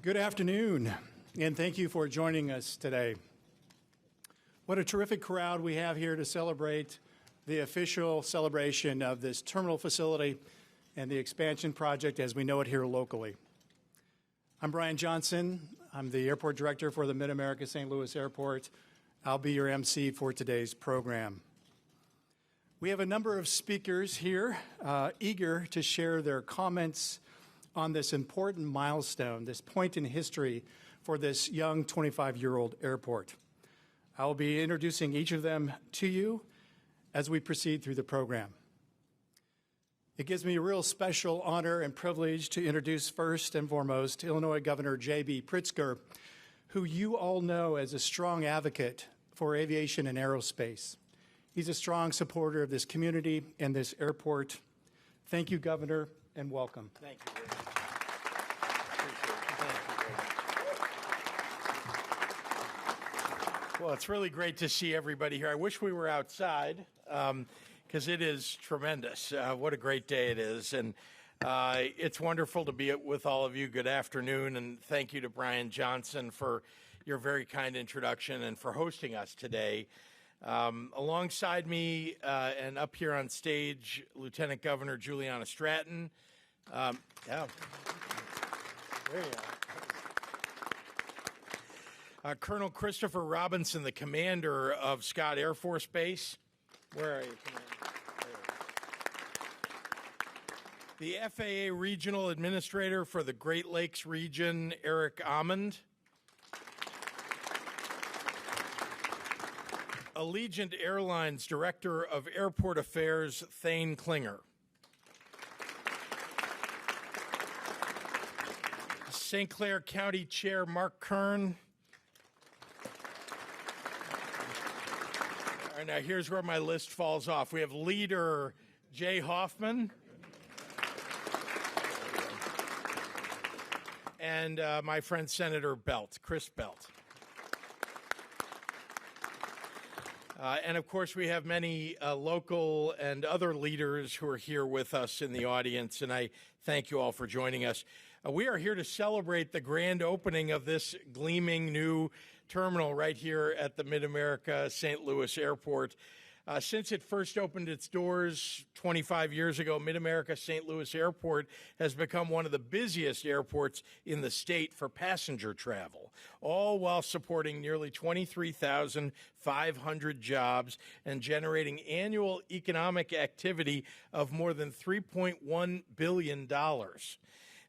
Good afternoon, and thank you for joining us today. What a terrific crowd we have here to celebrate the official celebration of this terminal facility and the expansion project as we know it here locally. I'm Brian Johnson. I'm the airport director for the MidAmerica St. Louis Airport. I'll be your MC for today's program. We have a number of speakers here eager to share their comments on this important milestone, this point in history for this young 25-year-old airport. I will be introducing each of them to you as we proceed through the program. It gives me a real special honor and privilege to introduce first and foremost Illinois Governor JB Pritzker, who you all know as a strong advocate for aviation and aerospace. He's a strong supporter of this community and this airport. Thank you, Governor, and welcome. Thank you very much. Well, it's really great to see everybody here. I wish we were outside because it is tremendous. What a great day it is. And it's wonderful to be with all of you. Good afternoon. And thank you to Brian Johnson for your very kind introduction and for hosting us today. Alongside me and up here on stage, Lieutenant Governor Juliana Stratton. There you are. Colonel Christopher Robinson, the commander of Scott Air Force Base. Where are you, Commander? The FAA Regional Administrator for the Great Lakes Region, Eric Amond. Allegiant Airlines Director of Airport Affairs, Thane Klinger. St. Clair County Chair, Mark Kern. All right, now here's where my list falls off. We have Leader Jay Hoffman. And my friend Senator Belt, Chris Belt. And, of course, we have many local and other leaders who are here with us in the audience, and I thank you all for joining us. We are here to celebrate the grand opening of this gleaming new terminal right here at the MidAmerica St. Louis Airport. Since it first opened its doors 25 years ago, MidAmerica St. Louis Airport has become one of the busiest airports in the state for passenger travel, all while supporting nearly 23,500 jobs and generating annual economic activity of more than $3.1 billion.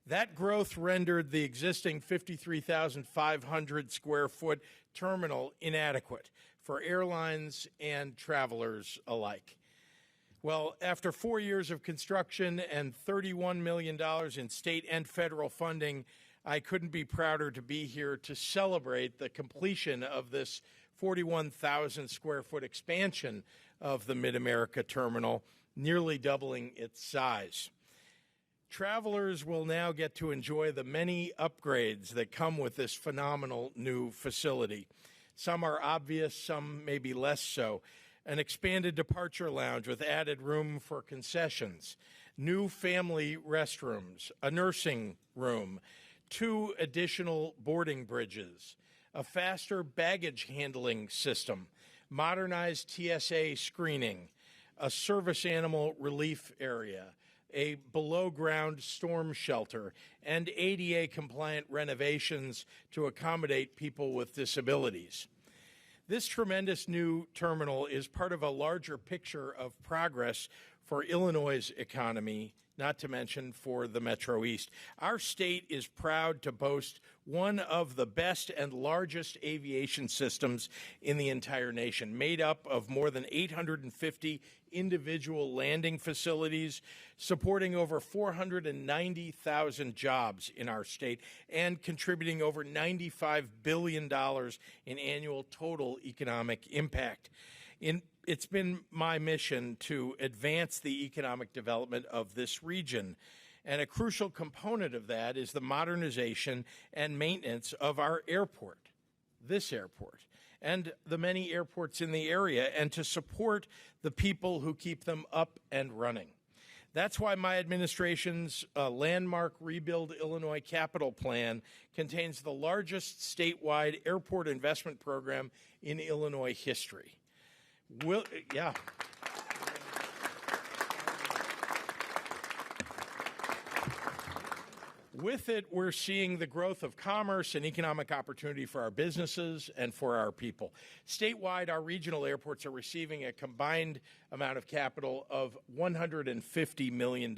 That growth rendered the existing 53,500 square foot terminal inadequate for airlines and travelers alike. Well, after 4 years of construction and $31 million in state and federal funding, I couldn't be prouder to be here to celebrate the completion of this 41,000 square foot expansion of the MidAmerica terminal, nearly doubling its size. Travelers will now get to enjoy the many upgrades that come with this phenomenal new facility. Some are obvious, some maybe less so. An expanded departure lounge with added room for concessions, new family restrooms, a nursing room, 2 additional boarding bridges, a faster baggage handling system, modernized TSA screening, a service animal relief area, a below-ground storm shelter, and ADA-compliant renovations to accommodate people with disabilities. This tremendous new terminal is part of a larger picture of progress for Illinois' economy, not to mention for the Metro East. Our state is proud to boast one of the best and largest aviation systems in the entire nation, made up of more than 850 individual landing facilities, supporting over 490,000 jobs in our state, and contributing over $95 billion in annual total economic impact. It's been my mission to advance the economic development of this region, and a crucial component of that is the modernization and maintenance of our airport, this airport, and the many airports in the area, and to support the people who keep them up and running. That's why my administration's landmark Rebuild Illinois Capital Plan contains the largest statewide airport investment program in Illinois history. With it, we're seeing the growth of commerce and economic opportunity for our businesses and for our people. Statewide, our regional airports are receiving a combined amount of capital of $150 million,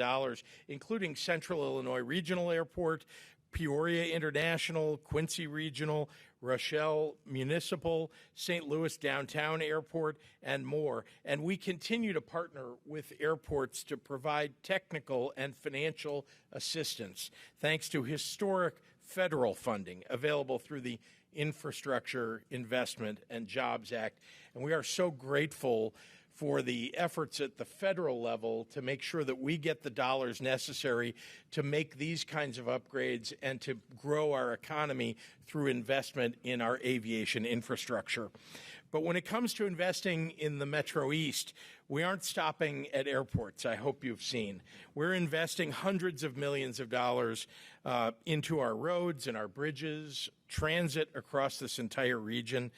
including Central Illinois Regional Airport, Peoria International, Quincy Regional, Rochelle Municipal, St. Louis Downtown Airport, and more. And we continue to partner with airports to provide technical and financial assistance, thanks to historic federal funding available through the Infrastructure Investment and Jobs Act. And we are so grateful for the efforts at the federal level to make sure that we get the dollars necessary to make these kinds of upgrades and to grow our economy through investment in our aviation infrastructure. But when it comes to investing in the Metro East, we aren't stopping at airports, I hope you've seen. We're investing hundreds of millions of dollars into our roads and our bridges, transit across this entire region.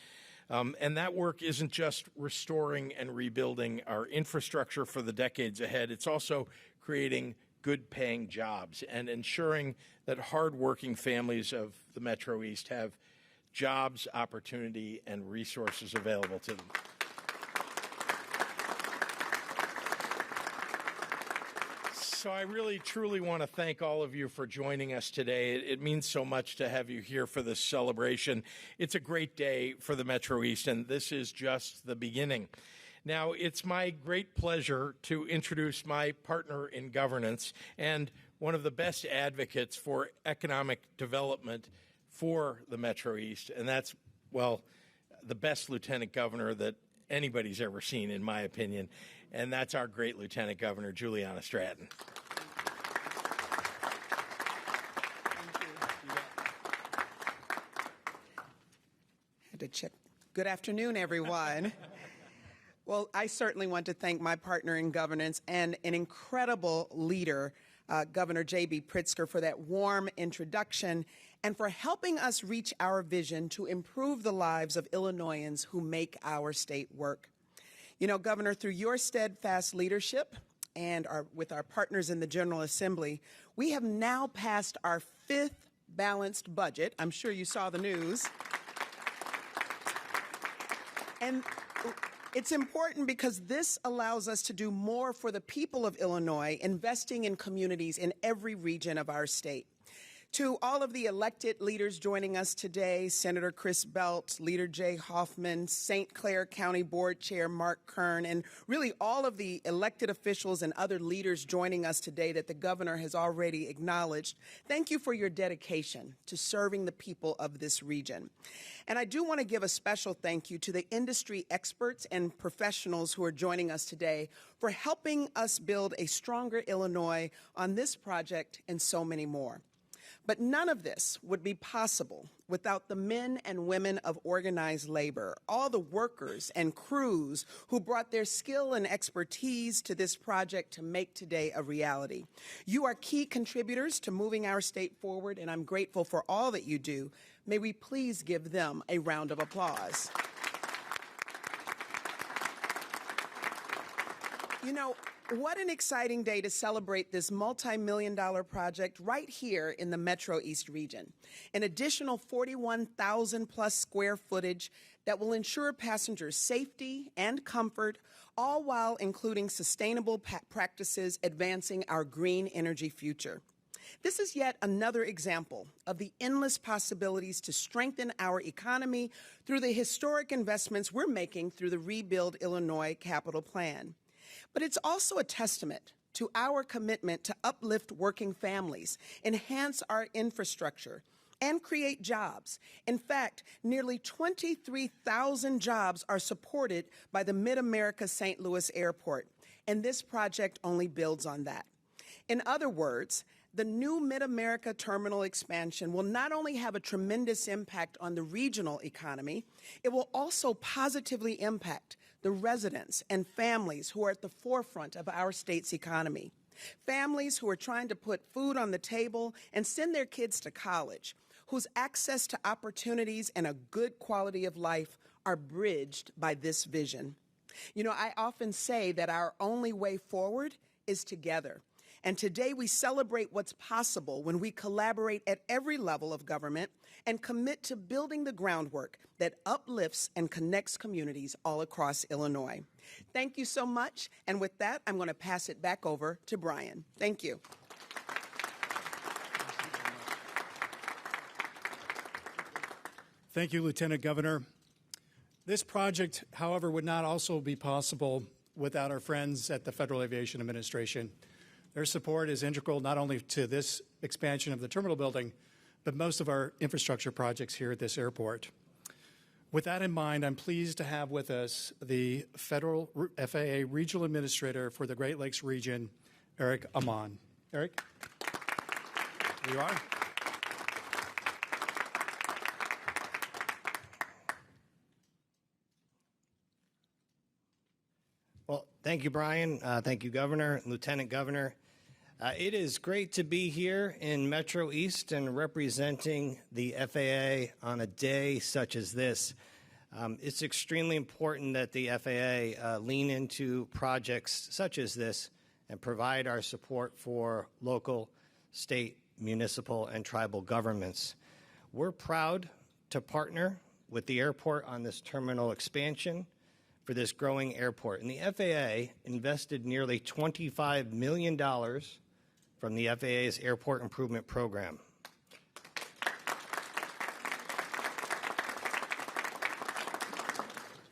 And that work isn't just restoring and rebuilding our infrastructure for the decades ahead. It's also creating good-paying jobs and ensuring that hard-working families of the Metro East have jobs, opportunity, and resources available to them. So I really, truly want to thank all of you for joining us today. It means so much to have you here for this celebration. It's a great day for the Metro East, and this is just the beginning. Now, it's my great pleasure to introduce my partner in governance and one of the best advocates for economic development for the Metro East, and that's, well, the best lieutenant governor that anybody's ever seen, in my opinion, and that's our great Lieutenant Governor, Juliana Stratton. Had to check. Good afternoon, everyone. Well, I certainly want to thank my partner in governance and an incredible leader, Governor JB Pritzker, for that warm introduction and for helping us reach our vision to improve the lives of Illinoisans who make our state work. You know, Governor, through your steadfast leadership and with our partners in the General Assembly, we have now passed our 5th balanced budget. I'm sure you saw the news. And it's important because this allows us to do more for the people of Illinois, investing in communities in every region of our state. To all of the elected leaders joining us today, Senator Chris Belt, Leader Jay Hoffman, St. Clair County Board Chair Mark Kern, and really all of the elected officials and other leaders joining us today that the governor has already acknowledged, thank you for your dedication to serving the people of this region. And I do want to give a special thank you to the industry experts and professionals who are joining us today for helping us build a stronger Illinois on this project and so many more. But none of this would be possible without the men and women of organized labor, all the workers and crews who brought their skill and expertise to this project to make today a reality. You are key contributors to moving our state forward, and I'm grateful for all that you do. May we please give them a round of applause. You know, what an exciting day to celebrate this multi-million-dollar project right here in the Metro East region. An additional 41,000-plus square footage that will ensure passengers' safety and comfort, all while including sustainable practices advancing our green energy future. This is yet another example of the endless possibilities to strengthen our economy through the historic investments we're making through the Rebuild Illinois Capital Plan. But it's also a testament to our commitment to uplift working families, enhance our infrastructure, and create jobs. In fact, nearly 23,000 jobs are supported by the MidAmerica St. Louis Airport, and this project only builds on that. In other words, the new MidAmerica terminal expansion will not only have a tremendous impact on the regional economy, it will also positively impact the residents and families who are at the forefront of our state's economy. Families who are trying to put food on the table and send their kids to college, whose access to opportunities and a good quality of life are bridged by this vision. You know, I often say that our only way forward is together. And today we celebrate what's possible when we collaborate at every level of government and commit to building the groundwork that uplifts and connects communities all across Illinois. Thank you so much. And with that, I'm going to pass it back over to Brian. Thank you. Thank you, Lieutenant Governor. This project, however, would not also be possible without our friends at the Federal Aviation Administration. Their support is integral not only to this expansion of the terminal building, but most of our infrastructure projects here at this airport. With that in mind, I'm pleased to have with us the Federal FAA Regional Administrator for the Great Lakes region, Eric Amon. Eric? Here you are. Well, thank you, Brian. Thank you, Governor, Lieutenant Governor. It is great to be here in Metro East and representing the FAA on a day such as this. It's extremely important that the FAA lean into projects such as this and provide our support for local, state, municipal, and tribal governments. We're proud to partner with the airport on this terminal expansion for this growing airport. And the FAA invested nearly $25 million from the FAA's Airport Improvement Program.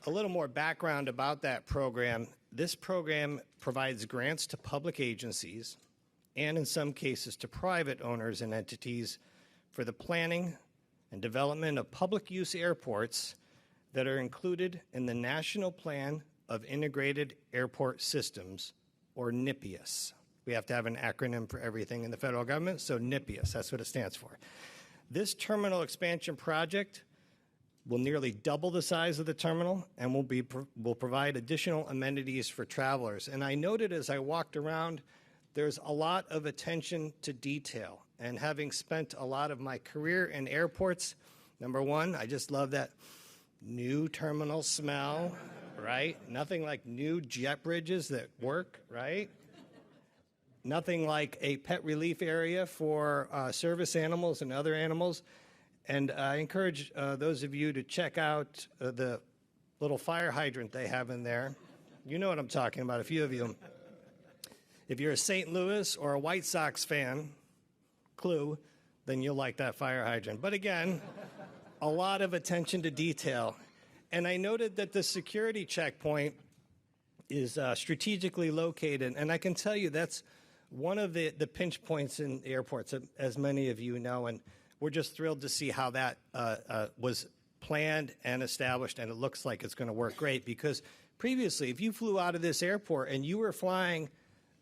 A little more background about that program. This program provides grants to public agencies and in some cases to private owners and entities for the planning and development of public use airports that are included in the National Plan of Integrated Airport Systems, or NIPIAS. We have to have an acronym for everything in the federal government, so NIPIAS, that's what it stands for. This terminal expansion project will nearly double the size of the terminal and will provide additional amenities for travelers. And I noted as I walked around, there's a lot of attention to detail. And having spent a lot of my career in airports, number one, I just love that new terminal smell, right? Nothing like new jet bridges that work, right? Nothing like a pet relief area for service animals and other animals. And I encourage those of you to check out the little fire hydrant they have in there. You know what I'm talking about, a few of you. If you're a St. Louis or a White Sox fan, clue, then you'll like that fire hydrant. But again, a lot of attention to detail. And I noted that the security checkpoint is strategically located. And I can tell you that's one of the pinch points in airports, as many of you know. And we're just thrilled to see how that was planned and established. And it looks like it's going to work great because previously, if you flew out of this airport and you were flying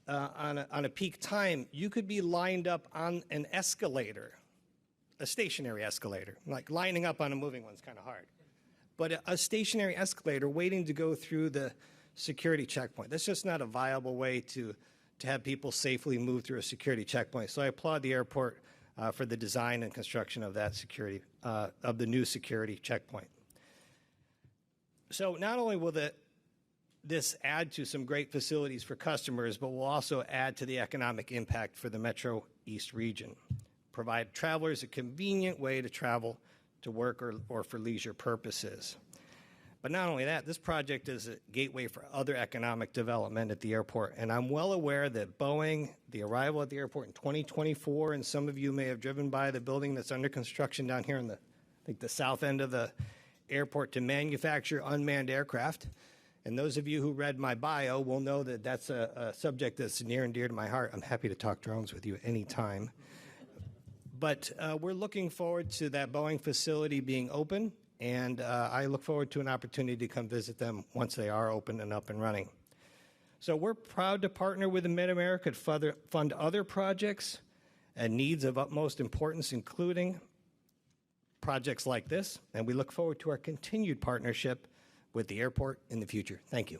on a peak time, you could be lined up on an escalator. A stationary escalator. Like lining up on a moving one's kind of hard. But a stationary escalator waiting to go through the security checkpoint. That's just not a viable way to have people safely move through a security checkpoint. So I applaud the airport for the design and construction of that security, of the new security checkpoint. So not only will this add to some great facilities for customers, but will also add to the economic impact for the Metro East region. Provide travelers a convenient way to travel to work or for leisure purposes. But not only that, this project is a gateway for other economic development at the airport. And I'm well aware that Boeing, the arrival at the airport in 2024, and some of you may have driven by the building that's under construction down here in the south end of the airport to manufacture unmanned aircraft. And those of you who read my bio will know that that's a subject that's near and dear to my heart. I'm happy to talk drones with you anytime. But we're looking forward to that Boeing facility being open, and I look forward to an opportunity to come visit them once they are open and up and running. So we're proud to partner with the MidAmerica to fund other projects and needs of utmost importance, including projects like this, and we look forward to our continued partnership with the airport in the future. Thank you.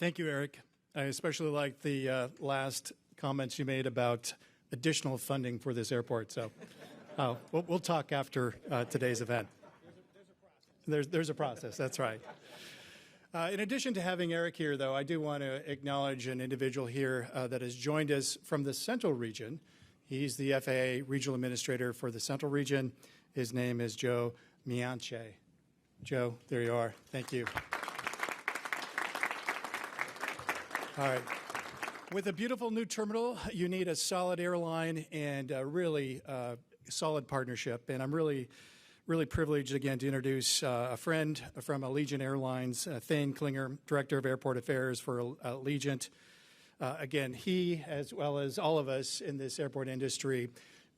Thank you, Eric. I especially like the last comments you made about additional funding for this airport. So we'll talk after today's event. There's a process. That's right. In addition to having Eric here, though, I do want to acknowledge an individual here that has joined us from the Central Region. He's the FAA Regional Administrator for the Central Region. His name is Joe Mianche. Joe, there you are. Thank you. All right. With a beautiful new terminal, you need a solid airline and a really solid partnership. And I'm really privileged, again, to introduce a friend from Allegiant Airlines, Thane Klinger, Director of Airport Affairs for Allegiant. Again, he, as well as all of us in this airport industry,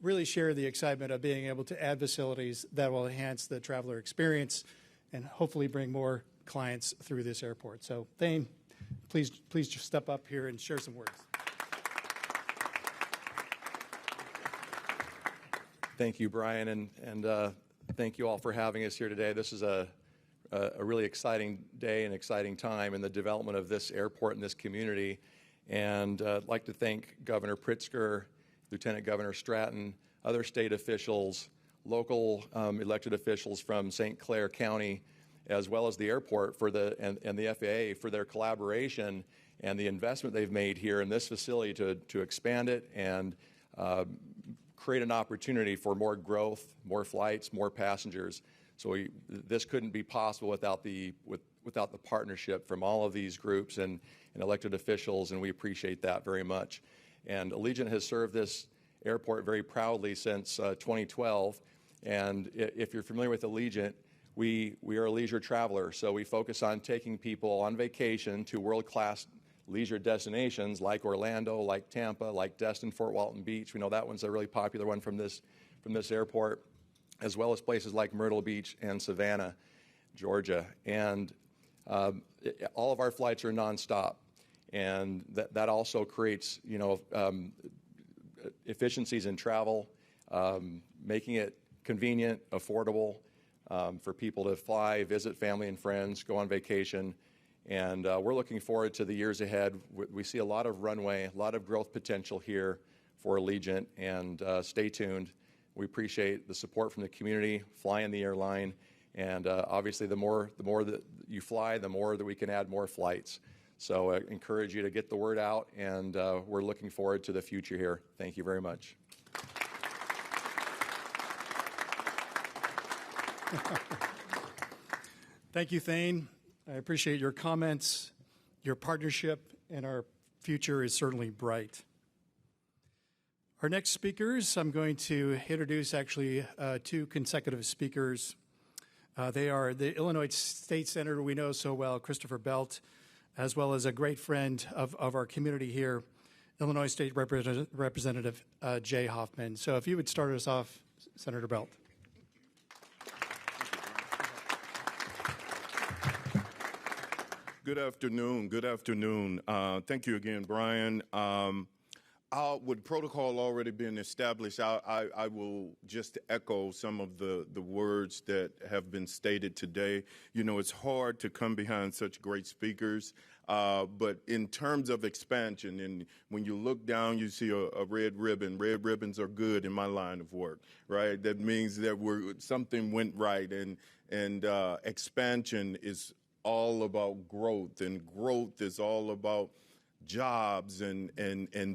really share the excitement of being able to add facilities that will enhance the traveler experience and hopefully bring more clients through this airport. So, Thane, please just step up here and share some words. Thank you, Brian, and thank you all for having us here today. This is a really exciting day and exciting time in the development of this airport and this community. And I'd like to thank Governor Pritzker, Lieutenant Governor Stratton, other state officials, local elected officials from St. Clair County, as well as the airport and the FAA for their collaboration and the investment they've made here in this facility to expand it and create an opportunity for more growth, more flights, more passengers. So this couldn't be possible without the partnership from all of these groups and elected officials, and we appreciate that very much. And Allegiant has served this airport very proudly since 2012. And if you're familiar with Allegiant, we are a leisure traveler, so we focus on taking people on vacation to world-class leisure destinations like Orlando, like Tampa, like Destin, Fort Walton Beach. We know that one's a really popular one from this airport, as well as places like Myrtle Beach and Savannah, Georgia. And all of our flights are nonstop, and that also creates, efficiencies in travel, making it convenient, affordable for people to fly, visit family and friends, go on vacation. And we're looking forward to the years ahead. We see a lot of runway, a lot of growth potential here for Allegiant, and stay tuned. We appreciate the support from the community, flying the airline, and obviously the more that you fly, the more that we can add more flights. So I encourage you to get the word out, and we're looking forward to the future here. Thank you very much. Thank you, Thane. I appreciate your comments, your partnership, and our future is certainly bright. Our next speakers, I'm going to introduce actually two consecutive speakers. They are the Illinois State Senator we know so well, Christopher Belt, as well as a great friend of our community here, Illinois State Representative Jay Hoffman. So if you would start us off, Senator Belt. Good afternoon. Good afternoon. Thank you again, Brian. With protocol already being established, I will just echo some of the words that have been stated today. You know, it's hard to come behind such great speakers, but in terms of expansion, and when you look down, you see a red ribbon. Red ribbons are good in my line of work, right? That means that something went right, and expansion is all about growth, and growth is all about jobs, and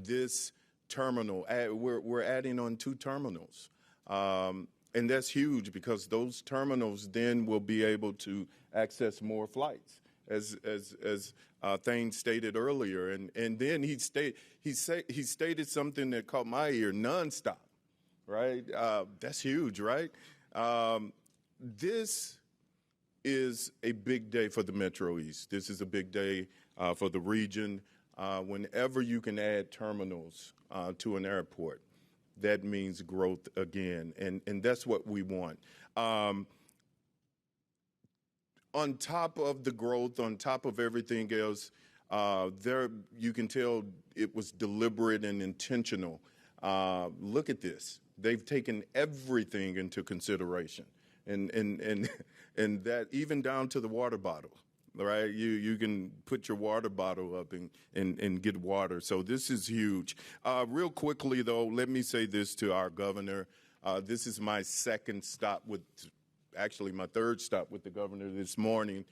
this terminal, we're adding on 2 terminals, and that's huge because those terminals then will be able to access more flights, as Thane stated earlier, and then he stated something that caught my ear: nonstop, right? That's huge, right? This is a big day for the Metro East. This is a big day for the region. Whenever you can add terminals to an airport, that means growth again, and that's what we want. On top of the growth, on top of everything else, there you can tell it was deliberate and intentional. Look at this. They've taken everything into consideration. And that even down to the water bottle, right? You can put your water bottle up and get water. So this is huge. Real quickly, though, let me say this to our governor. This is my actually my third stop with the governor this morning.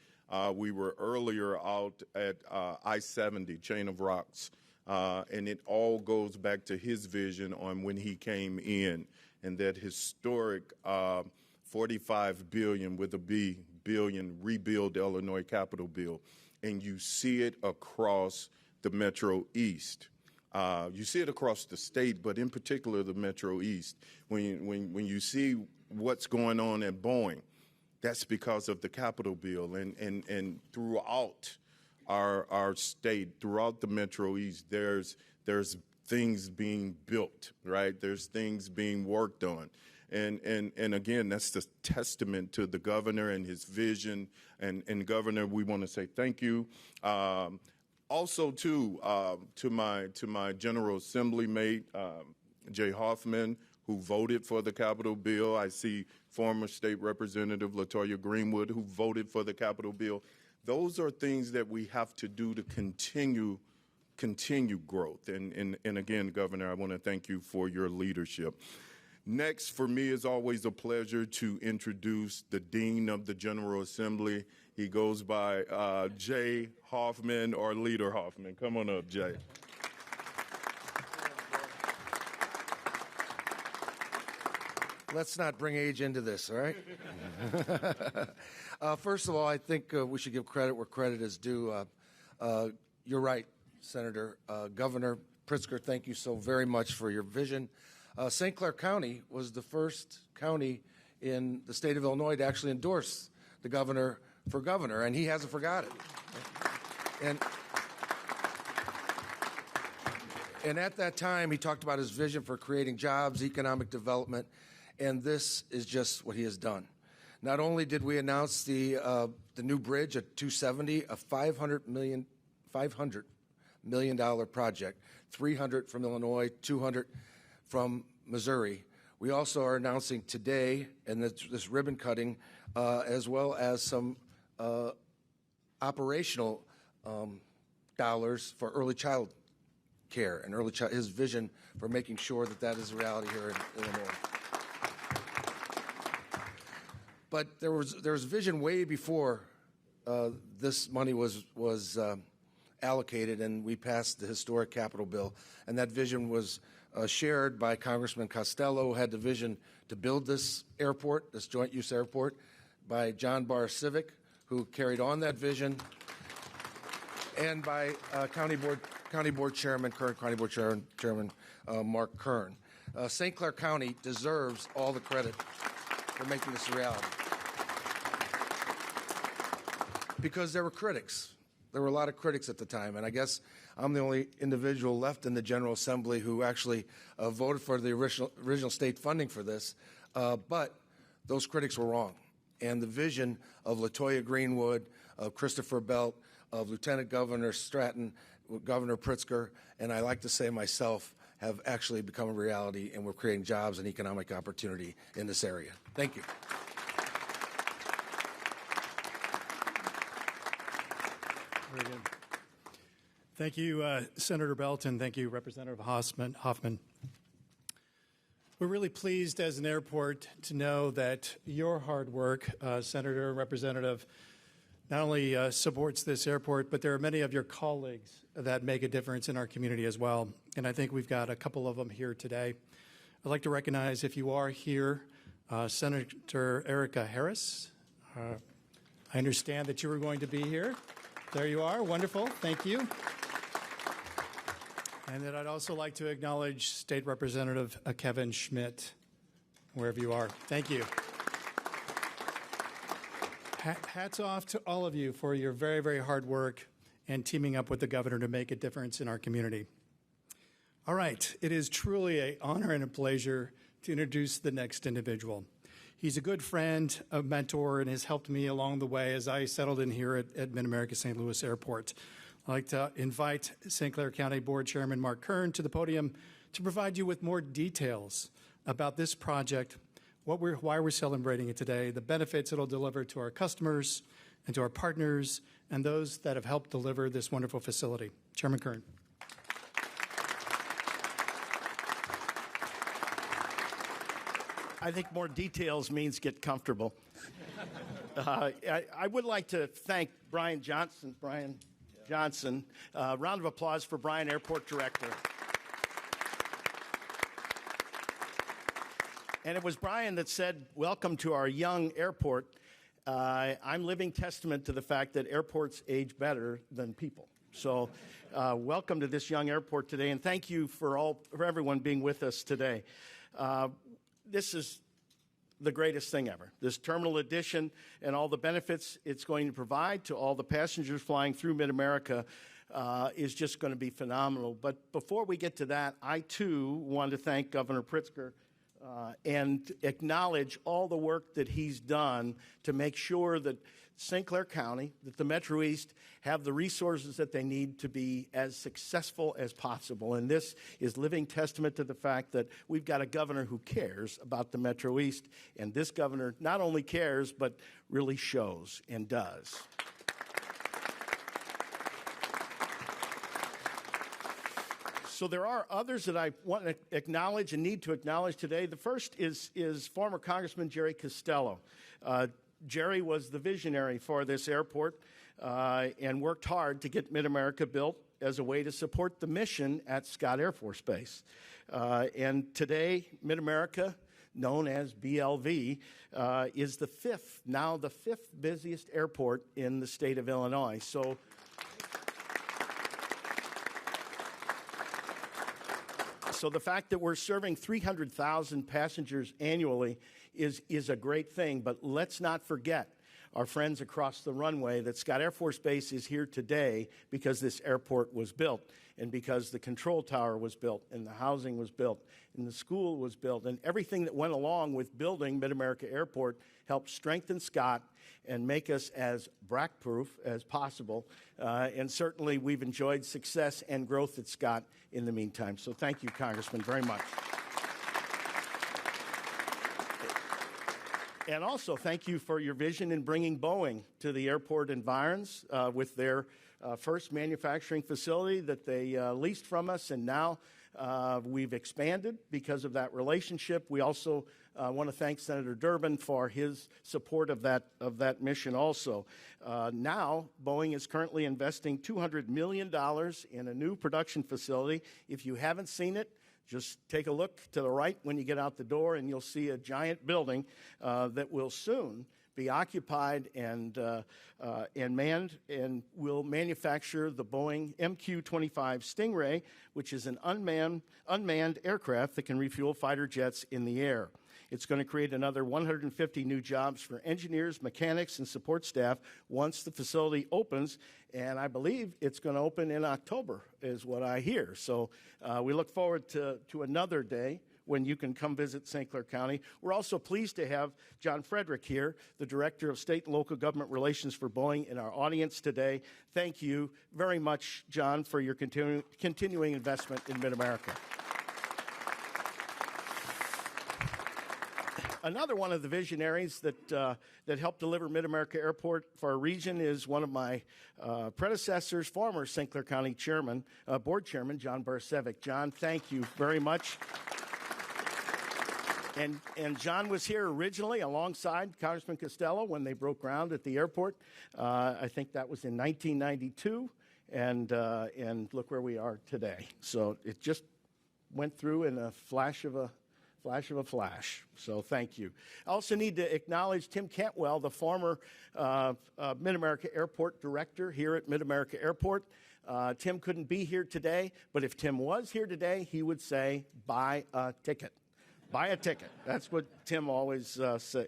We were earlier out at I-70, Chain of Rocks, and it all goes back to his vision on when he came in, and that historic $45 billion with a B billion Rebuild Illinois Capital Bill, and you see it across the Metro East. You see it across the state, but in particular the Metro East. When you see what's going on at Boeing, that's because of the Capital Bill, and throughout our state, throughout the Metro East, there's things being built, right? There's things being worked on. And again, that's the testament to the governor and his vision. And Governor, we want to say thank you. Also, too, to my General Assembly mate, Jay Hoffman, who voted for the Capitol Bill. I see former State Representative LaToya Greenwood, who voted for the Capitol Bill. Those are things that we have to do to continue growth. And again, Governor, I want to thank you for your leadership. Next, for me, it's always a pleasure to introduce the Dean of the General Assembly. He goes by Jay Hoffman, or Leader Hoffman. Come on up, Jay. Let's not bring age into this, all right? First of all, I think we should give credit where credit is due. You're right, Senator. Governor Pritzker, thank you so very much for your vision. St. Clair County was the first county in the state of Illinois to actually endorse the governor for governor, and he hasn't forgot it. And at that time, he talked about his vision for creating jobs, economic development, and this is just what he has done. Not only did we announce the new bridge at 270, a $500 million project, 300 from Illinois, 200 from Missouri. We also are announcing today, and this ribbon cutting, as well as some operational dollars for early child care and his vision for making sure that is a reality here in Illinois. But there was vision way before this money was allocated, and we passed the historic Capital Bill, and that vision was shared by Congressman Costello, who had the vision to build this airport, this joint use airport, by John Barr Civic, who carried on that vision, and by current County Board Chairman Mark Kern. St. Clair County deserves all the credit for making this a reality, because there were critics. There were a lot of critics at the time, and I guess I'm the only individual left in the General Assembly who actually voted for the original state funding for this, but those critics were wrong. And the vision of LaToya Greenwood, of Christopher Belt, of Lieutenant Governor Stratton, Governor Pritzker, and I like to say myself, have actually become a reality, and we're creating jobs and economic opportunity in this area. Thank you. Very good. Thank you, Senator Belton. Thank you, Representative Hoffman. We're really pleased as an airport to know that your hard work, Senator and Representative, not only supports this airport, but there are many of your colleagues that make a difference in our community as well. And I think we've got a couple of them here today. I'd like to recognize, if you are here, Senator Erica Harris. I understand that you were going to be here. There you are. Wonderful. Thank you. And then I'd also like to acknowledge State Representative Kevin Schmidt, wherever you are. Thank you. Hats off to all of you for your very, very hard work and teaming up with the governor to make a difference in our community. All right. It is truly an honor and a pleasure to introduce the next individual. He's a good friend, a mentor, and has helped me along the way as I settled in here at MidAmerica St. Louis Airport. I'd like to invite St. Clair County Board Chairman Mark Kern to the podium to provide you with more details about this project, why we're celebrating it today, the benefits it'll deliver to our customers, and to our partners and those that have helped deliver this wonderful facility. Chairman Kern. I think more details means get comfortable. I would like to thank Brian Johnson. Round of applause for Brian, Airport Director. And it was Brian that said, welcome to our young airport. I'm living testament to the fact that airports age better than people. So welcome to this young airport today, and thank you for everyone being with us today. This is the greatest thing ever. This terminal addition and all the benefits it's going to provide to all the passengers flying through MidAmerica is just going to be phenomenal. But before we get to that, I too want to thank Governor Pritzker and acknowledge all the work that he's done to make sure that St. Clair County, that the Metro East have the resources that they need to be as successful as possible. And this is living testament to the fact that we've got a governor who cares about the Metro East. And this governor not only cares, but really shows and does. So there are others that I want to acknowledge and need to acknowledge today. The first is former Congressman Jerry Costello. Jerry was the visionary for this airport and worked hard to get MidAmerica built as a way to support the mission at Scott Air Force Base. And today, MidAmerica, known as BLV, is the fifth busiest airport in the state of Illinois. So the fact that we're serving 300,000 passengers annually is a great thing, but let's not forget our friends across the runway that Scott Air Force Base is here today because this airport was built and because the control tower was built and the housing was built and the school was built and everything that went along with building MidAmerica Airport helped strengthen Scott and make us as BRAC-proof as possible. And certainly we've enjoyed success and growth at Scott in the meantime. So thank you, Congressman, very much. And also thank you for your vision in bringing Boeing to the airport environs with their first manufacturing facility that they leased from us, and now we've expanded because of that relationship. We also want to thank Senator Durbin for his support of that mission also. Now, Boeing is currently investing $200 million in a new production facility. If you haven't seen it, just take a look to the right when you get out the door, and you'll see a giant building that will soon be occupied and manned, and will manufacture the Boeing MQ-25 Stingray, which is an unmanned aircraft that can refuel fighter jets in the air. It's going to create another 150 new jobs for engineers, mechanics, and support staff once the facility opens, and I believe it's going to open in October, is what I hear. So we look forward to another day when you can come visit St. Clair County. We're also pleased to have John Frederick here, the Director of State and Local Government Relations for Boeing, in our audience today. Thank you very much, John, for your continuing investment in MidAmerica. Another one of the visionaries that helped deliver MidAmerica Airport for our region is one of my predecessors, former St. Clair County Board Chairman, John Barsevic. John, thank you very much. And John was here originally alongside Congressman Costello when they broke ground at the airport. I think that was in 1992, and look where we are today. So it just went through in a flash of a flash. So thank you. I also need to acknowledge Tim Cantwell, the former MidAmerica Airport Director here at MidAmerica Airport. Tim couldn't be here today, but if Tim was here today, he would say, buy a ticket. Buy a ticket. That's what Tim always say,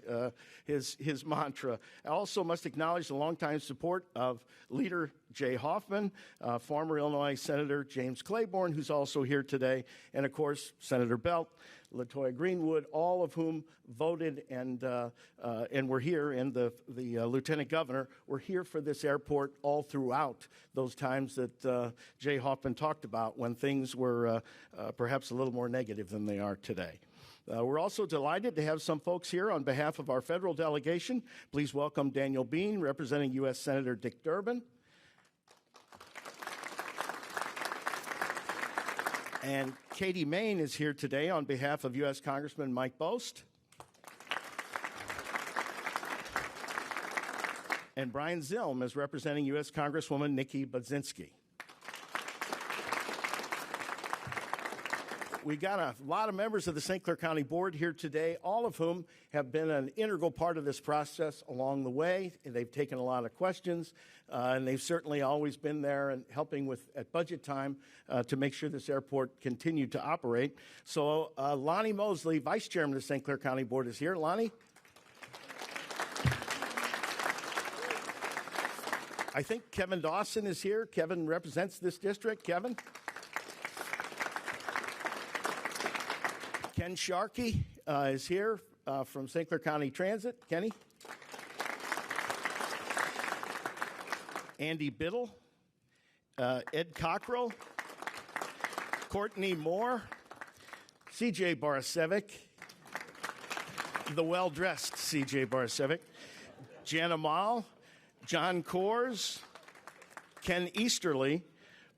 his mantra. I also must acknowledge the longtime support of Leader Jay Hoffman, former Illinois Senator James Claiborne, who's also here today, and of course Senator Belt, LaToya Greenwood, all of whom voted and were here, and the Lieutenant Governor were here for this airport all throughout those times that Jay Hoffman talked about when things were perhaps a little more negative than they are today. We're also delighted to have some folks here on behalf of our federal delegation. Please welcome Daniel Bean, representing U.S. Senator Dick Durbin. And Katie Main is here today on behalf of U.S. Congressman Mike Bost. And Brian Zilm is representing U.S. Congresswoman Nikki Budzinski. We got a lot of members of the St. Clair County Board here today, all of whom have been an integral part of this process along the way. They've taken a lot of questions, and they've certainly always been there and helping with at budget time to make sure this airport continued to operate. So Lonnie Mosley, Vice Chairman of the St. Clair County Board, is here. Lonnie? I think Kevin Dawson is here. Kevin represents this district. Kevin? Ken Sharkey is here from St. Clair County Transit. Kenny? Andy Biddle, Ed Cockrell, Courtney Moore, C.J. Barasevic, the well-dressed C.J. Barasevic, Jana Mal, John Coors, Ken Easterly,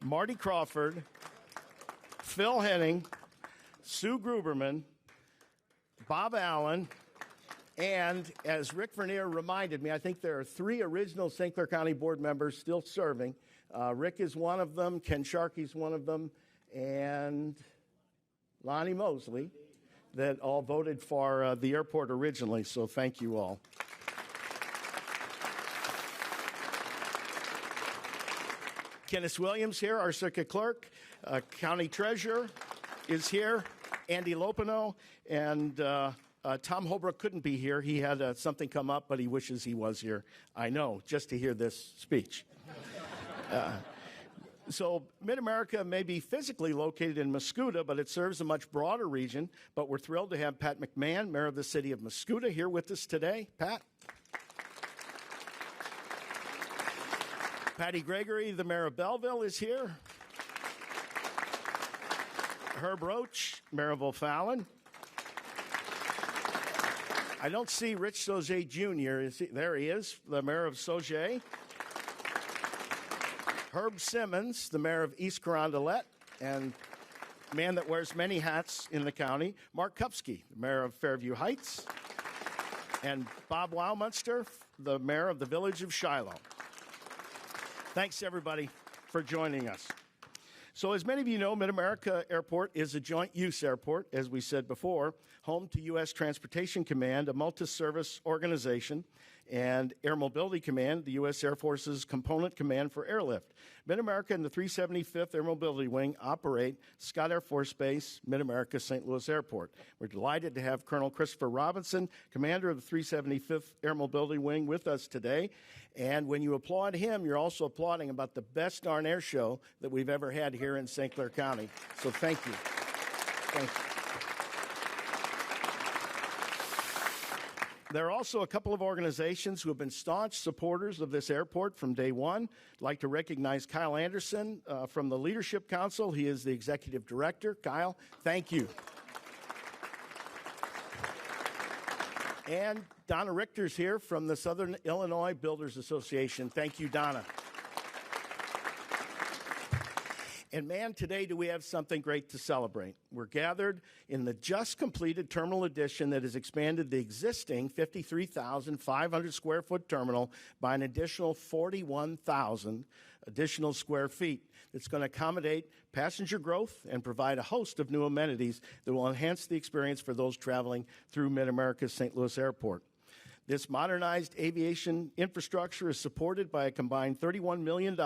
Marty Crawford, Phil Henning, Sue Gruberman, Bob Allen, and as Rick Vernier reminded me, I think there are 3 original St. Clair County Board members still serving. Rick is one of them, Ken Sharkey's one of them, and Lonnie Mosley, that all voted for the airport originally, so thank you all. Kenneth Williams here, our circuit clerk. County treasurer is here. Andy Lopino, and Tom Holbrook couldn't be here. He had something come up, but he wishes he was here. I know, just to hear this speech. So MidAmerica may be physically located in Mascoutah, but it serves a much broader region. But we're thrilled to have Pat McMahon, mayor of the city of Mascoutah, here with us today. Pat? Patty Gregory, the mayor of Belleville, is here. Herb Roach, mayor of O'Fallon. I don't see Rich Sauget Jr. There he is, the mayor of Sauget. Herb Simmons, the mayor of East Carondelet, and a man that wears many hats in the county, Mark Kupsky, the mayor of Fairview Heights. And Bob Wowmunster, the mayor of the village of Shiloh. Thanks, everybody, for joining us. So as many of you know, MidAmerica Airport is a joint-use airport, as we said before, home to U.S. Transportation Command, a multi-service organization, and Air Mobility Command, the U.S. Air Force's component command for airlift. MidAmerica and the 375th Air Mobility Wing operate Scott Air Force Base, MidAmerica St. Louis Airport. We're delighted to have Colonel Christopher Robinson, commander of the 375th Air Mobility Wing, with us today. And when you applaud him, you're also applauding about the best darn air show that we've ever had here in St. Clair County. So thank you. Thank you. There are also a couple of organizations who have been staunch supporters of this airport from day one. I'd like to recognize Kyle Anderson from the Leadership Council. He is the executive director. Kyle, thank you. And Donna Richter's here from the Southern Illinois Builders Association. Thank you, Donna. And man, today do we have something great to celebrate. We're gathered in the just completed terminal addition that has expanded the existing 53,500 square foot terminal by an additional 41,000 additional square feet. It's going to accommodate passenger growth and provide a host of new amenities that will enhance the experience for those traveling through MidAmerica's St. Louis Airport. This modernized aviation infrastructure is supported by a combined $31 million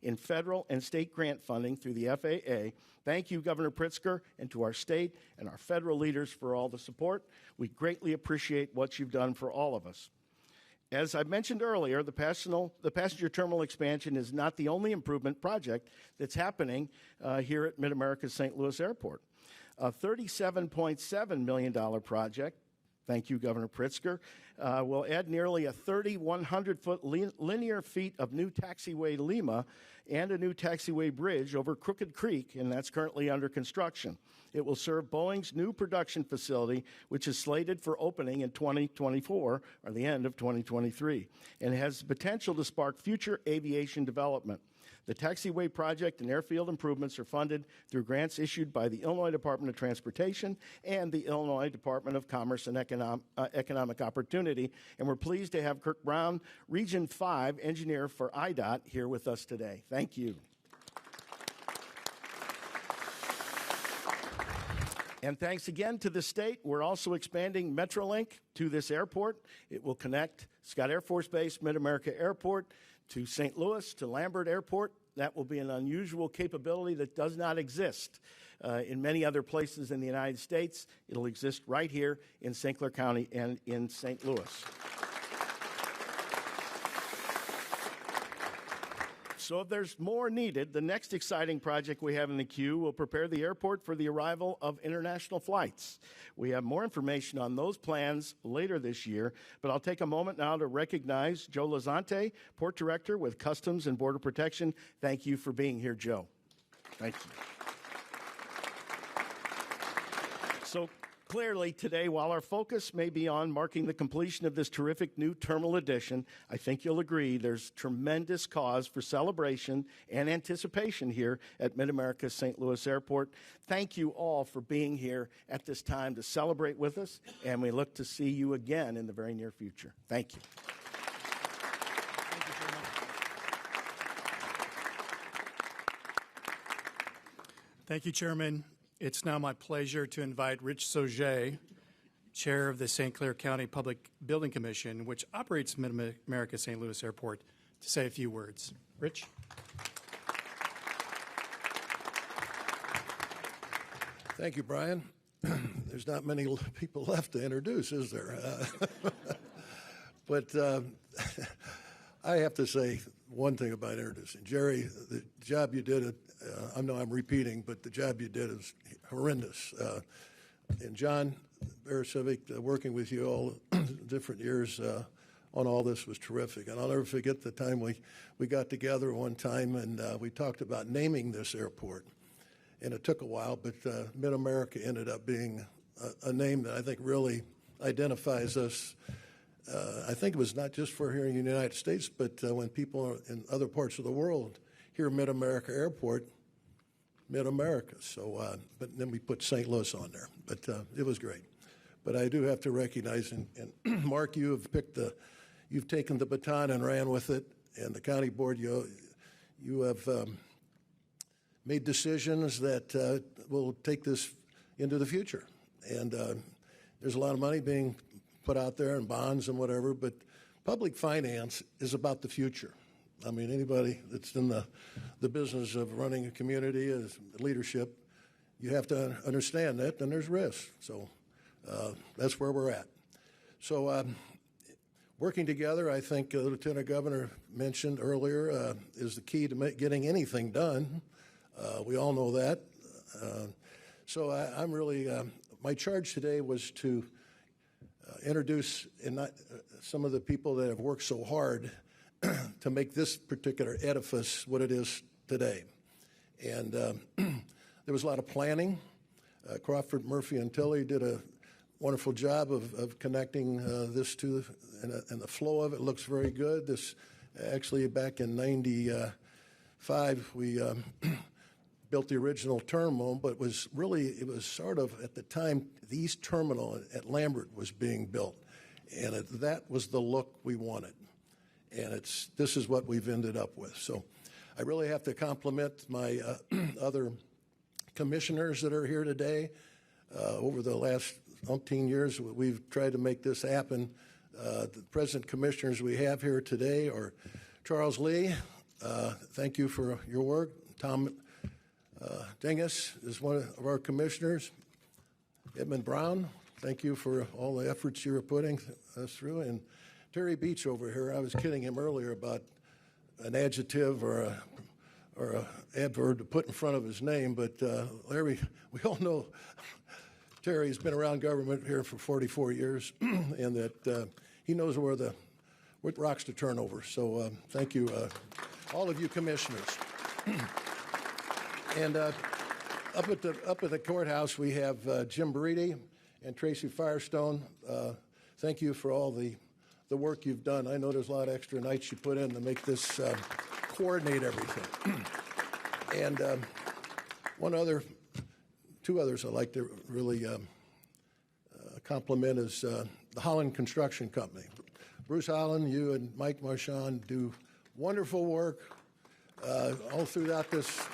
in federal and state grant funding through the FAA. Thank you, Governor Pritzker, and to our state and our federal leaders for all the support. We greatly appreciate what you've done for all of us. As I mentioned earlier, the passenger terminal expansion is not the only improvement project that's happening here at MidAmerica's St. Louis Airport. A $37.7 million project Thank you, Governor Pritzker. We'll add nearly a 3,100-foot linear feet of new taxiway Lima and a new taxiway bridge over Crooked Creek, and that's currently under construction. It will serve Boeing's new production facility, which is slated for opening in 2024, or the end of 2023, and has the potential to spark future aviation development. The taxiway project and airfield improvements are funded through grants issued by the Illinois Department of Transportation and the Illinois Department of Commerce and Economic Opportunity. And we're pleased to have Kirk Brown, Region 5 engineer for IDOT, here with us today. Thank you. And thanks again to the state. We're also expanding Metrolink to this airport. It will connect Scott Air Force Base, MidAmerica Airport, to St. Louis, to Lambert Airport. That will be an unusual capability that does not exist in many other places in the United States. It'll exist right here in St. Clair County and in St. Louis. So if there's more needed, the next exciting project we have in the queue will prepare the airport for the arrival of international flights. We have more information on those plans later this year, but I'll take a moment now to recognize Joe Lazante, Port Director with Customs and Border Protection. Thank you for being here, Joe. Thank you. So clearly today, while our focus may be on marking the completion of this terrific new terminal addition, I think you'll agree there's tremendous cause for celebration and anticipation here at MidAmerica St. Louis Airport. Thank you all for being here at this time to celebrate with us, and we look to see you again in the very near future. Thank you. Thank you, Chairman. It's now my pleasure to invite Rich Sauget, Chair of the St. Clair County Public Building Commission, which operates MidAmerica St. Louis Airport, to say a few words. Rich? Thank you, Brian. There's not many people left to introduce, is there? But I have to say one thing about introducing. Jerry, the job you did, I know I'm repeating, but the job you did is horrendous. And John Barasiewicz, working with you all different years on all this was terrific. And I'll never forget the time we got together one time and we talked about naming this airport. And it took a while, but MidAmerica ended up being a name that I think really identifies us. I think it was not just for here in the United States, but when people in other parts of the world hear MidAmerica Airport, MidAmerica. So, but then we put St. Louis on there. But it was great. But I do have to recognize, and Mark, you've taken the baton and ran with it, and the county board, you have made decisions that will take this into the future. And there's a lot of money being put out there in bonds and whatever, but public finance is about the future. I mean, anybody that's in the business of running a community as leadership, you have to understand that, and there's risk. So that's where we're at. So working together, I think the Lieutenant Governor mentioned earlier, is the key to getting anything done. We all know that. So I'm really, my charge today was to introduce some of the people that have worked so hard to make this particular edifice what it is today. And there was a lot of planning. Crawford, Murphy, and Tilley did a wonderful job of connecting this to, and the flow of it looks very good. This actually back in '95, we built the original terminal, but it was sort of at the time the East Terminal at Lambert was being built, and that was the look we wanted, and this is what we've ended up with. So I really have to compliment my other commissioners that are here today. Over the last umpteen years, we've tried to make this happen. The present commissioners we have here today are Charles Lee. Thank you for your work. Tom Dingus is one of our commissioners. Edmund Brown, thank you for all the efforts you were putting us through. And Terry Beach over here, I was kidding him earlier about an adjective or a adverb to put in front of his name, but Larry, we all know Terry's been around government here for 44 years, and that he knows what rocks to turn over. So thank you, all of you commissioners. And up at the courthouse, we have Jim Baridi and Tracy Firestone. Thank you for all the work you've done. I know there's a lot of extra nights you put in to make this coordinate everything. And two others I'd like to really compliment is the Holland Construction Company. Bruce Holland, you and Mike Marchand do wonderful work all throughout this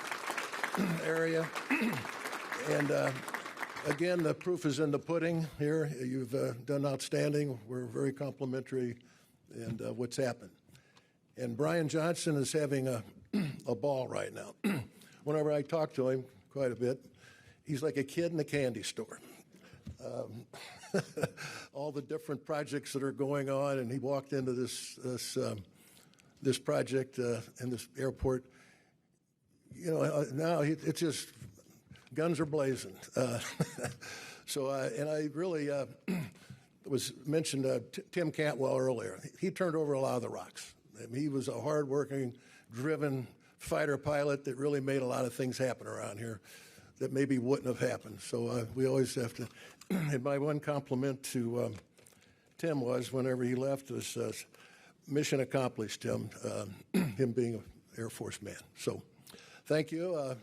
area. And again, the proof is in the pudding here. You've done outstanding. We're very complimentary in what's happened. And Brian Johnson is having a ball right now. Whenever I talk to him quite a bit, he's like a kid in a candy store. All the different projects that are going on, and he walked into this project in this airport. You know, now it's just guns are blazing. So, and I really was mentioned Tim Cantwell earlier. He turned over a lot of the rocks. I mean, he was a hardworking, driven fighter pilot that really made a lot of things happen around here that maybe wouldn't have happened. So we always have to. And my one compliment to Tim was, whenever he left, was mission accomplished. Him being an Air Force man. So, thank you.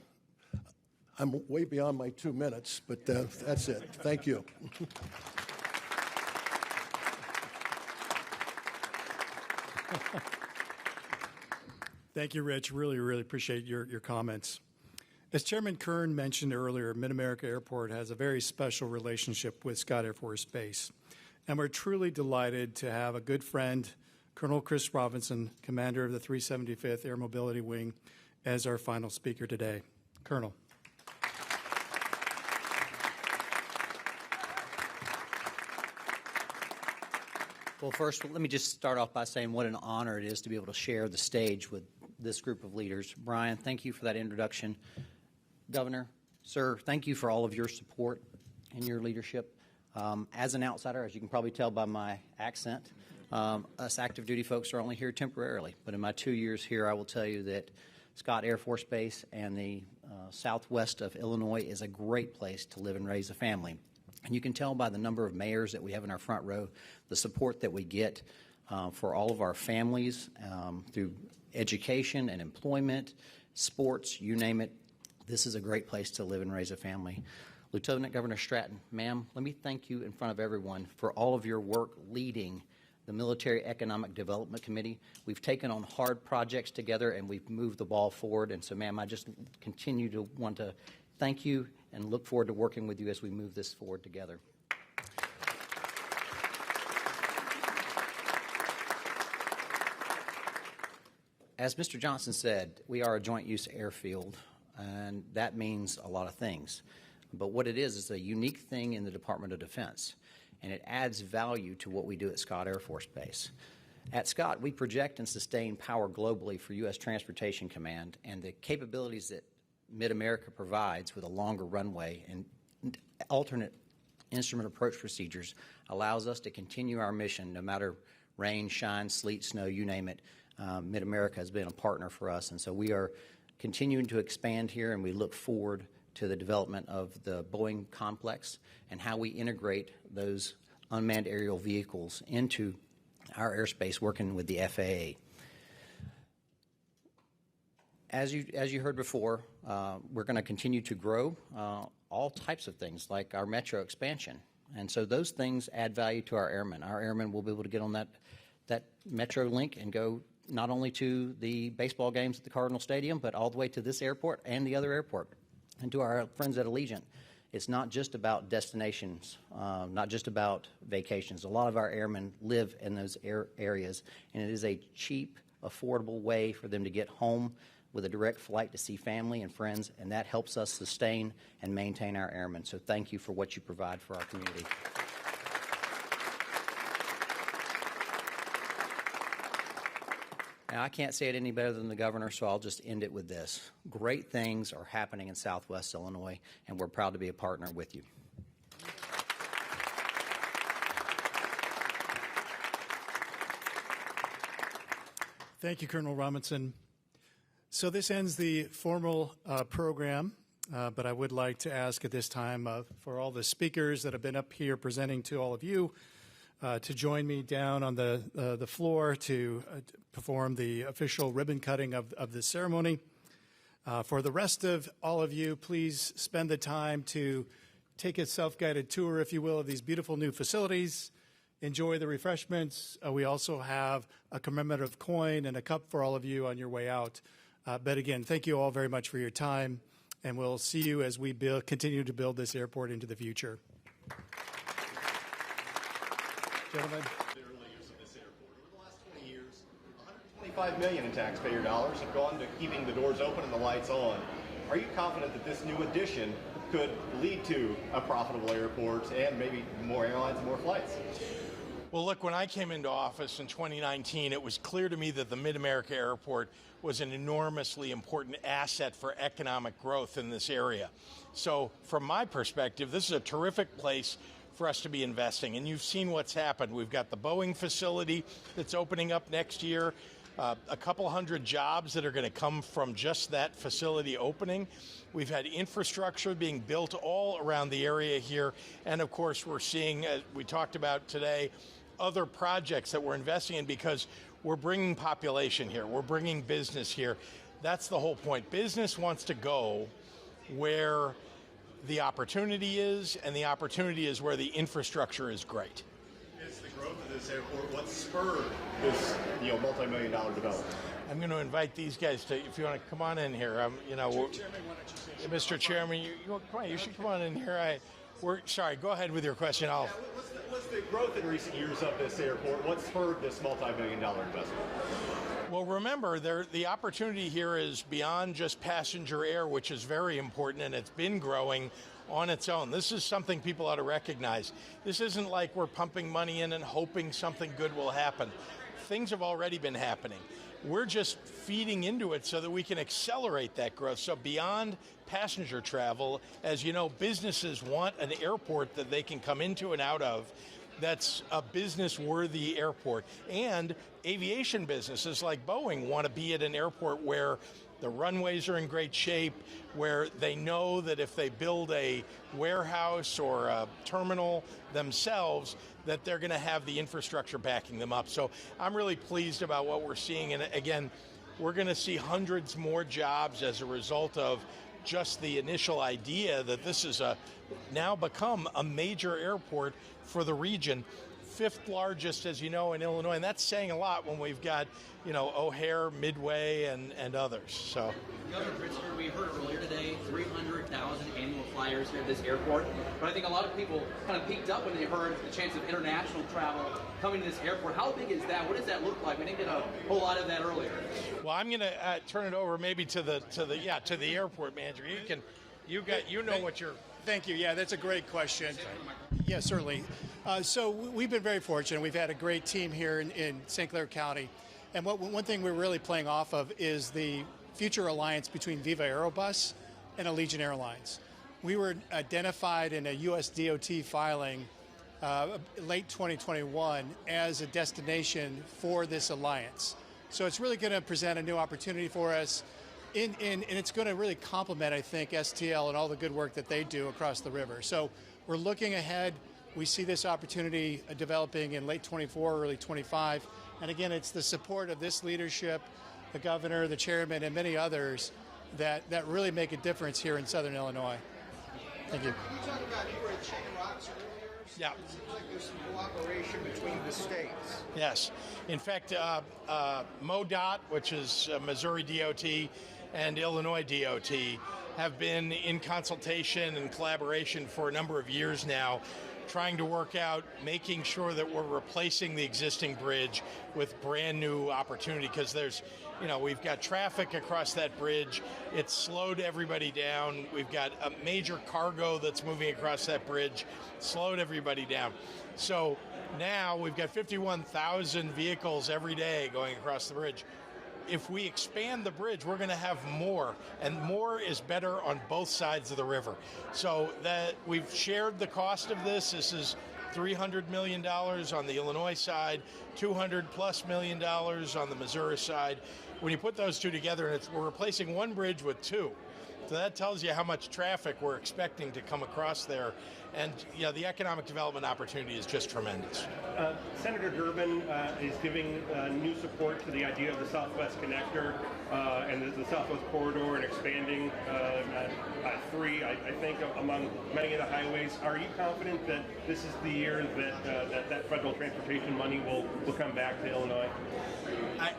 I'm way beyond my 2 minutes, but that's it. Thank you. Thank you, Rich. Really, really appreciate your comments. As Chairman Kern mentioned earlier, MidAmerica Airport has a very special relationship with Scott Air Force Base. And we're truly delighted to have a good friend, Colonel Chris Robinson, commander of the 375th Air Mobility Wing, as our final speaker today. Colonel. Well, first, let me just start off by saying what an honor it is to be able to share the stage with this group of leaders. Brian, thank you for that introduction. Governor, sir, thank you for all of your support and your leadership. As an outsider, as you can probably tell by my accent, us active duty folks are only here temporarily. But in my 2 years here, I will tell you that Scott Air Force Base and the southwest of Illinois is a great place to live and raise a family. And you can tell by the number of mayors that we have in our front row, the support that we get for all of our families through education and employment, sports, you name it. This is a great place to live and raise a family. Lieutenant Governor Stratton, ma'am, let me thank you in front of everyone for all of your work leading the Military Economic Development Committee. We've taken on hard projects together and we've moved the ball forward. And so, ma'am, I just continue to want to thank you and look forward to working with you as we move this forward together. As Mr. Johnson said, we are a joint use airfield, and that means a lot of things. But what it is a unique thing in the Department of Defense, and it adds value to what we do at Scott Air Force Base. At Scott, we project and sustain power globally for U.S. Transportation Command, and the capabilities that MidAmerica provides with a longer runway and alternate instrument approach procedures allows us to continue our mission no matter rain, shine, sleet, snow, you name it. MidAmerica has been a partner for us, and so we are continuing to expand here, and we look forward to the development of the Boeing complex and how we integrate those unmanned aerial vehicles into our airspace working with the FAA. As you heard before, we're going to continue to grow all types of things like our metro expansion. And so those things add value to our airmen. Our airmen will be able to get on that metro link and go not only to the baseball games at the Cardinal Stadium, but all the way to this airport and the other airport. And to our friends at Allegiant, it's not just about destinations, not just about vacations. A lot of our airmen live in those areas, and it is a cheap, affordable way for them to get home with a direct flight to see family and friends, and that helps us sustain and maintain our airmen. So thank you for what you provide for our community. Now, I can't say it any better than the governor, so I'll just end it with this. Great things are happening in Southwest Illinois, and we're proud to be a partner with you. Thank you, Colonel Robinson. So this ends the formal program, but I would like to ask at this time for all the speakers that have been up here presenting to all of you to join me down on the floor to perform the official ribbon cutting of this ceremony. For the rest of all of you, please spend the time to take a self-guided tour, if you will, of these beautiful new facilities. Enjoy the refreshments. We also have a commemorative coin and a cup for all of you on your way out. But again, thank you all very much for your time, and we'll see you as we continue to build this airport into the future. Gentlemen. The early use of this airport. Over the last 20 years, $125 million in taxpayer dollars have gone to keeping the doors open and the lights on. Are you confident that this new addition could lead to a profitable airport and maybe more airlines and more flights? Well, look, when I came into office in 2019, it was clear to me that the MidAmerica Airport was an enormously important asset for economic growth in this area. So from my perspective, this is a terrific place for us to be investing. And you've seen what's happened. We've got the Boeing facility that's opening up next year, a couple hundred jobs that are going to come from just that facility opening. We've had infrastructure being built all around the area here. And of course, we're seeing, as we talked about today, other projects that we're investing in because we're bringing population here. We're bringing business here. That's the whole point. Business wants to go where the opportunity is, and the opportunity is where the infrastructure is great. Is the growth of this airport what spurred this, multi-million-dollar development? I'm going to invite these guys to, if you want to come on in here. Mr. Chairman, you should come on in here. Sorry, go ahead with your question. What's the growth in recent years of this airport? What spurred this multi-million-dollar investment? Well, remember, the opportunity here is beyond just passenger air, which is very important, and it's been growing on its own. This is something people ought to recognize. This isn't like we're pumping money in and hoping something good will happen. Things have already been happening. We're just feeding into it so that we can accelerate that growth. So beyond passenger travel, as you know, businesses want an airport that they can come into and out of that's a business-worthy airport. And aviation businesses like Boeing want to be at an airport where the runways are in great shape, where they know that if they build a warehouse or a terminal themselves, that they're going to have the infrastructure backing them up. So I'm really pleased about what we're seeing. And again, we're going to see hundreds more jobs as a result of just the initial idea that this is now become a major airport for the region. Fifth largest, as you know, in Illinois, and that's saying a lot when we've got, O'Hare, Midway, and others. So, Governor Pritzker, we heard earlier today, 300,000 annual flyers here at this airport. But I think a lot of people kind of peaked up when they heard the chance of international travel coming to this airport. How big is that? What does that look like? We didn't get a whole lot of that earlier. Well, I'm going to turn it over maybe to the airport manager. Thank you. Yeah, that's a great question. Yeah, certainly. So we've been very fortunate. We've had a great team here in St. Clair County. And one thing we're really playing off of is the future alliance between Viva Aerobus and Allegiant Airlines. We were identified in a U.S. DOT filing late 2021 as a destination for this alliance. So it's really going to present a new opportunity for us. And it's going to really complement, I think, STL and all the good work that they do across the river. So we're looking ahead. We see this opportunity developing in late 24, early 25. And again, it's the support of this leadership, the governor, the chairman, and many others that really make a difference here in Southern Illinois. Thank you. You talked about you were at Chain Rocks earlier. Yeah. It seems like there's some cooperation between the states. Yes. In fact, MoDOT, which is Missouri DOT, and Illinois DOT have been in consultation and collaboration for a number of years now, trying to work out, making sure that we're replacing the existing bridge with brand new opportunity, because we've got traffic across that bridge. It's slowed everybody down. We've got a major cargo that's moving across that bridge, slowed everybody down. So now we've got 51,000 vehicles every day going across the bridge. If we expand the bridge, we're going to have more, and more is better on both sides of the river. So that we've shared the cost of this. This is $300 million on the Illinois side, $200+ million on the Missouri side. When you put those two together, and we're replacing one bridge with two. So that tells you how much traffic we're expecting to come across there. And the economic development opportunity is just tremendous. Senator Durbin is giving new support to the idea of the Southwest Connector and the Southwest Corridor and expanding I-3, I think, among many of the highways. Are you confident that this is the year that federal transportation money will come back to Illinois?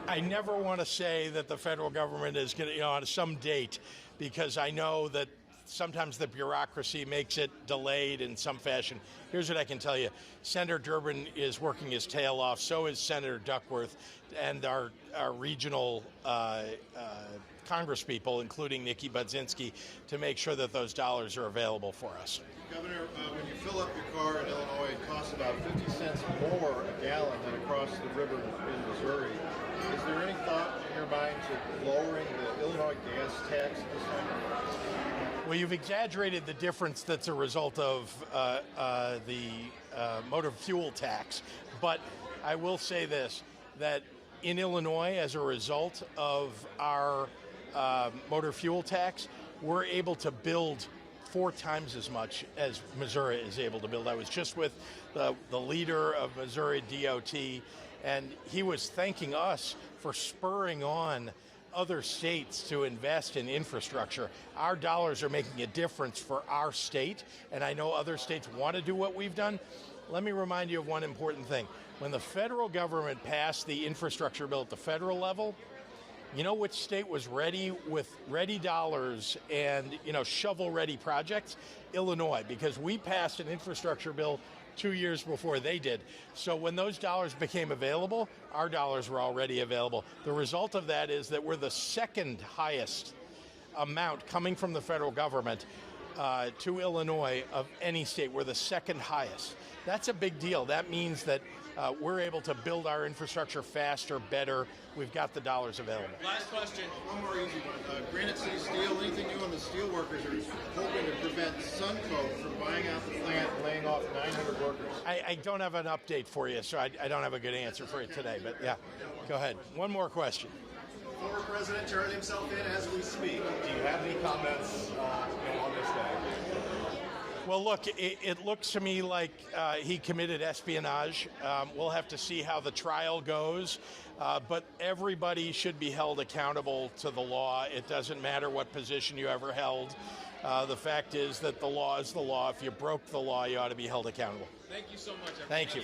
I never want to say that the federal government is going to, on some date, because I know that sometimes the bureaucracy makes it delayed in some fashion. Here's what I can tell you. Senator Durbin is working his tail off. So is Senator Duckworth and our regional congresspeople, including Nikki Budzinski, to make sure that those dollars are available for us. Governor, when you fill up your car in Illinois, it costs about 50 cents more a gallon than across the river in Missouri. Is there any thought in your mind to lowering the Illinois gas tax this time? Well, you've exaggerated the difference that's a result of the motor fuel tax. But I will say this, that in Illinois, as a result of our motor fuel tax, we're able to build 4 times as much as Missouri is able to build. I was just with the leader of Missouri DOT, and he was thanking us for spurring on other states to invest in infrastructure. Our dollars are making a difference for our state, and I know other states want to do what we've done. Let me remind you of one important thing. When the federal government passed the infrastructure bill at the federal level, you know which state was ready with ready dollars and shovel-ready projects? Illinois, because we passed an infrastructure bill 2 years before they did. So when those dollars became available, our dollars were already available. The result of that is that we're the second highest amount coming from the federal government to Illinois of any state. We're the second highest. That's a big deal. That means that we're able to build our infrastructure faster, better. We've got the dollars available. Last question. One more easy one. Granite City Steel, anything new on the steel workers are hoping to prevent Suncoat from buying out the plant and laying off 900 workers? I don't have an update for you, so I don't have a good answer for you today. But yeah, go ahead. One more question. Former president turning himself in as we speak. Do you have any comments on this day? Well, look, it looks to me like he committed espionage. We'll have to see how the trial goes. But everybody should be held accountable to the law. It doesn't matter what position you ever held. The fact is that the law is the law. If you broke the law, you ought to be held accountable. Thank you so much. Thank you.